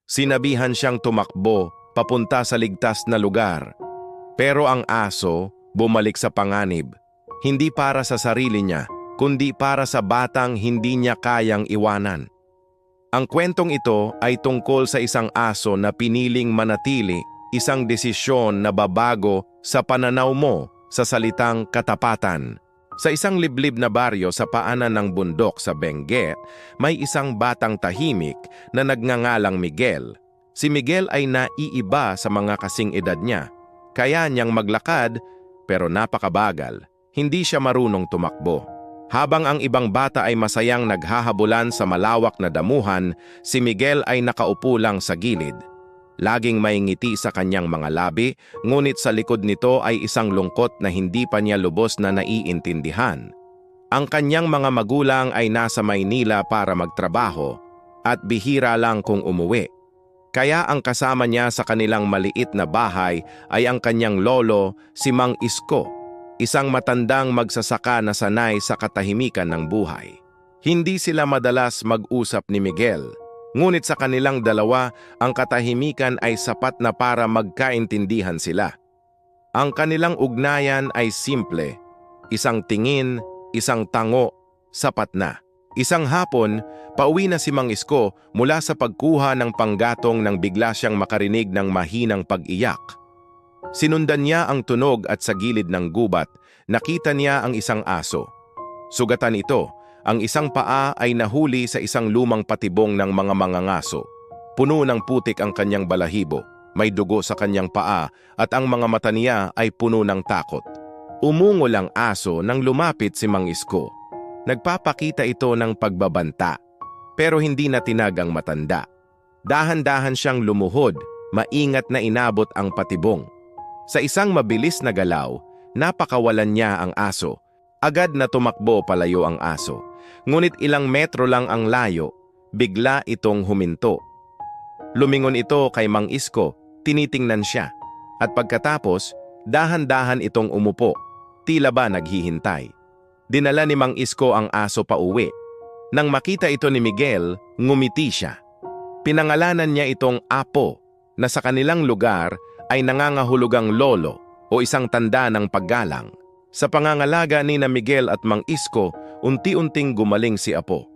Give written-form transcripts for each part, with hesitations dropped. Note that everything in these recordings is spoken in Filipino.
Sinabihan siyang tumakbo papunta sa ligtas na lugar. Pero ang aso bumalik sa panganib. Hindi para sa sarili niya, kundi para sa batang hindi niya kayang iwanan. Ang kwentong ito ay tungkol sa isang aso na piniling manatili, isang desisyon na babago sa pananaw mo sa salitang katapatan. Sa isang liblib na baryo sa paanan ng bundok sa Benguet, may isang batang tahimik na nagngangalang Miguel. Si Miguel ay naiiba sa mga kasing edad niya. Kaya niyang maglakad, pero napakabagal. Hindi siya marunong tumakbo. Habang ang ibang bata ay masayang naghahabulan sa malawak na damuhan, si Miguel ay nakaupo lang sa gilid. Laging may ngiti sa kanyang mga labi, ngunit sa likod nito ay isang lungkot na hindi pa niya lubos na naiintindihan. Ang kanyang mga magulang ay nasa Maynila para magtrabaho at bihira lang kung umuwi. Kaya ang kasama niya sa kanilang maliit na bahay ay ang kanyang lolo, si Mang Isko, isang matandang magsasaka na sanay sa katahimikan ng buhay. Hindi sila madalas mag-usap ni Miguel, ngunit sa kanilang dalawa, ang katahimikan ay sapat na para magkaintindihan sila. Ang kanilang ugnayan ay simple, isang tingin, isang tango, sapat na. Isang hapon, pauwi na si Mang Isko mula sa pagkuha ng panggatong nang bigla siyang makarinig ng mahinang pag-iyak. Sinundan niya ang tunog at sa gilid ng gubat, nakita niya ang isang aso. Sugatan ito, ang isang paa ay nahuli sa isang lumang patibong ng mga mangangaso. Puno ng putik ang kanyang balahibo, may dugo sa kanyang paa at ang mga mata niya ay puno ng takot. Umungol ang aso nang lumapit si Mang Isko. Nagpapakita ito ng pagbabanta, pero hindi na tinag ang matanda. Dahan-dahan siyang lumuhod, maingat na inabot ang patibong. Sa isang mabilis na galaw, napakawalan niya ang aso. Agad na tumakbo palayo ang aso. Ngunit ilang metro lang ang layo, bigla itong huminto. Lumingon ito kay Mang Isko, tinitingnan siya. At pagkatapos, dahan-dahan itong umupo, tila ba naghihintay. Dinala ni Mang Isko ang aso pa uwi. Nang makita ito ni Miguel, ngumiti siya. Pinangalanan niya itong Apo, na sa kanilang lugar ay nangangahulugang lolo o isang tanda ng paggalang. Sa pangangalaga ni na Miguel at Mang Isko, unti-unting gumaling si Apo.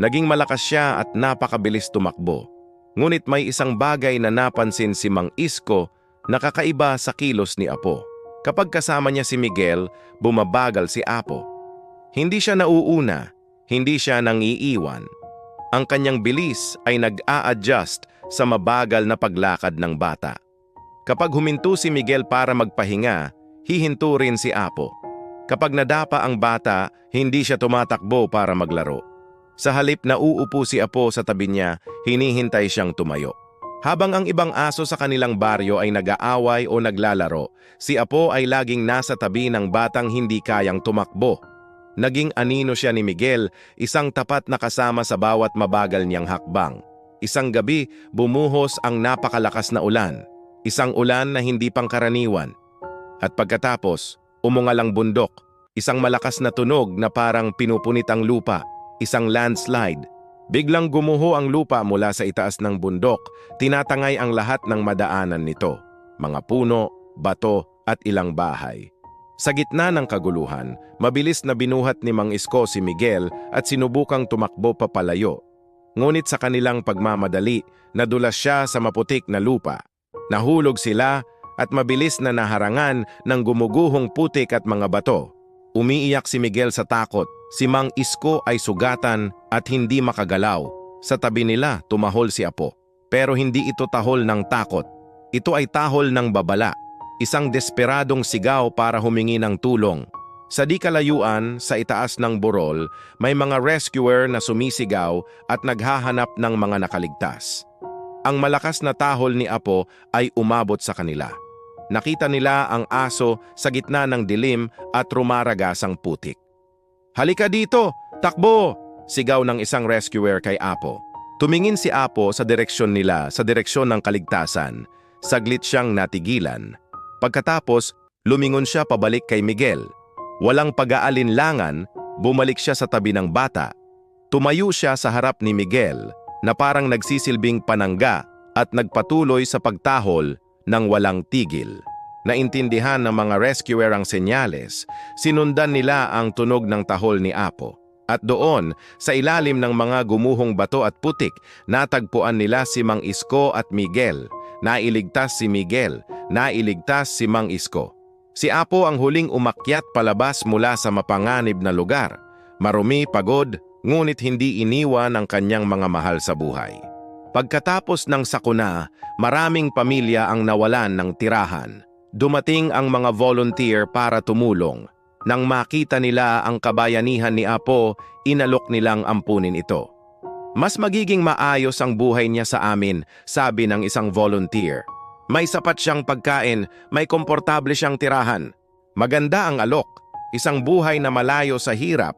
Naging malakas siya at napakabilis tumakbo. Ngunit may isang bagay na napansin si Mang Isko na kakaiba sa kilos ni Apo. Kapag kasama niya si Miguel, bumabagal si Apo. Hindi siya nauuna, hindi siya nangiiwan. Ang kanyang bilis ay nag-a-adjust sa mabagal na paglakad ng bata. Kapag huminto si Miguel para magpahinga, hihinto rin si Apo. Kapag nadapa ang bata, hindi siya tumatakbo para maglaro. Sa halip na uupo si Apo sa tabi niya, hinihintay siyang tumayo. Habang ang ibang aso sa kanilang baryo ay nag-aaway o naglalaro, si Apo ay laging nasa tabi ng batang hindi kayang tumakbo. Naging anino siya ni Miguel, isang tapat na kasama sa bawat mabagal niyang hakbang. Isang gabi, bumuhos ang napakalakas na ulan. Isang ulan na hindi pangkaraniwan. At pagkatapos, umungal ang bundok. Isang malakas na tunog na parang pinupunit ang lupa. Isang landslide. Biglang gumuho ang lupa mula sa itaas ng bundok. Tinatangay ang lahat ng madaanan nito. Mga puno, bato at ilang bahay. Sa gitna ng kaguluhan, mabilis na binuhat ni Mang Isko si Miguel at sinubukang tumakbo papalayo. Ngunit sa kanilang pagmamadali, nadulas siya sa maputik na lupa. Nahulog sila at mabilis na naharangan ng gumuguhong putik at mga bato. Umiiyak si Miguel sa takot. Si Mang Isko ay sugatan at hindi makagalaw. Sa tabi nila, tumahol si Apo. Pero hindi ito tahol ng takot. Ito ay tahol ng babala. Isang desperadong sigaw para humingi ng tulong. Sa di kalayuan, sa itaas ng burol, may mga rescuer na sumisigaw at naghahanap ng mga nakaligtas. Ang malakas na tahol ni Apo ay umabot sa kanila. Nakita nila ang aso sa gitna ng dilim at rumaragasang putik. "Halika dito! Takbo!" sigaw ng isang rescuer kay Apo. Tumingin si Apo sa direksyon nila, sa direksyon ng kaligtasan. Saglit siyang natigilan. Pagkatapos, lumingon siya pabalik kay Miguel. Walang pag-aalinlangan, bumalik siya sa tabi ng bata. Tumayo siya sa harap ni Miguel na parang nagsisilbing panangga at nagpatuloy sa pagtahol ng walang tigil. Naintindihan ng mga rescuer ang senyales, sinundan nila ang tunog ng tahol ni Apo. At doon, sa ilalim ng mga gumuhong bato at putik, natagpuan nila si Mang Isko at Miguel. Nailigtas si Miguel, nailigtas si Mang Isko. Si Apo ang huling umakyat palabas mula sa mapanganib na lugar. Marumi, pagod, ngunit hindi iniwan ang kanyang mga mahal sa buhay. Pagkatapos ng sakuna, maraming pamilya ang nawalan ng tirahan. Dumating ang mga volunteer para tumulong. Nang makita nila ang kabayanihan ni Apo, inalok nilang ampunin ito. Mas magiging maayos ang buhay niya sa amin, sabi ng isang volunteer. May sapat siyang pagkain, may komportable siyang tirahan. Maganda ang alok, isang buhay na malayo sa hirap.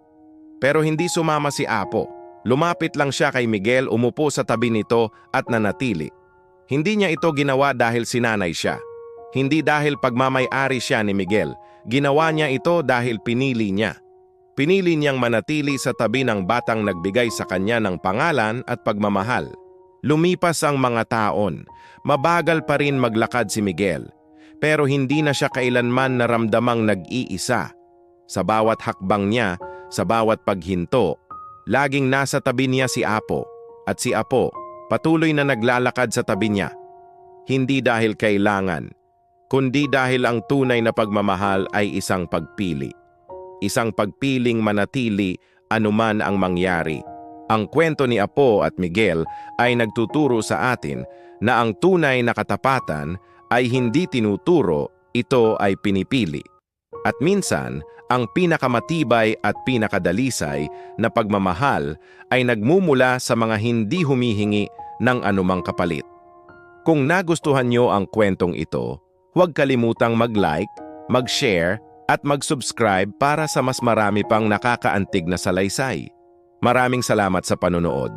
Pero hindi sumama si Apo. Lumapit lang siya kay Miguel, umupo sa tabi nito at nanatili. Hindi niya ito ginawa dahil sinanay siya. Hindi dahil pagmamay-ari siya ni Miguel. Ginawa niya ito dahil pinili niya. Pinili niyang manatili sa tabi ng batang nagbigay sa kanya ng pangalan at pagmamahal. Lumipas ang mga taon. Mabagal pa rin maglakad si Miguel. Pero hindi na siya kailanman naramdamang nag-iisa. Sa bawat hakbang niya, sa bawat paghinto, laging nasa tabi niya si Apo. At si Apo, patuloy na naglalakad sa tabi niya. Hindi dahil kailangan, kundi dahil ang tunay na pagmamahal ay isang pagpili. Isang pagpiling manatili anuman ang mangyari. Ang kwento ni Apo at Miguel ay nagtuturo sa atin na ang tunay na katapatan ay hindi tinuturo, ito ay pinipili. At minsan, ang pinakamatibay at pinakadalisay na pagmamahal ay nagmumula sa mga hindi humihingi ng anumang kapalit. Kung nagustuhan niyo ang kwentong ito, huwag kalimutang mag-like, mag-share, at mag-subscribe para sa mas marami pang nakakaantig na salaysay. Maraming salamat sa panonood.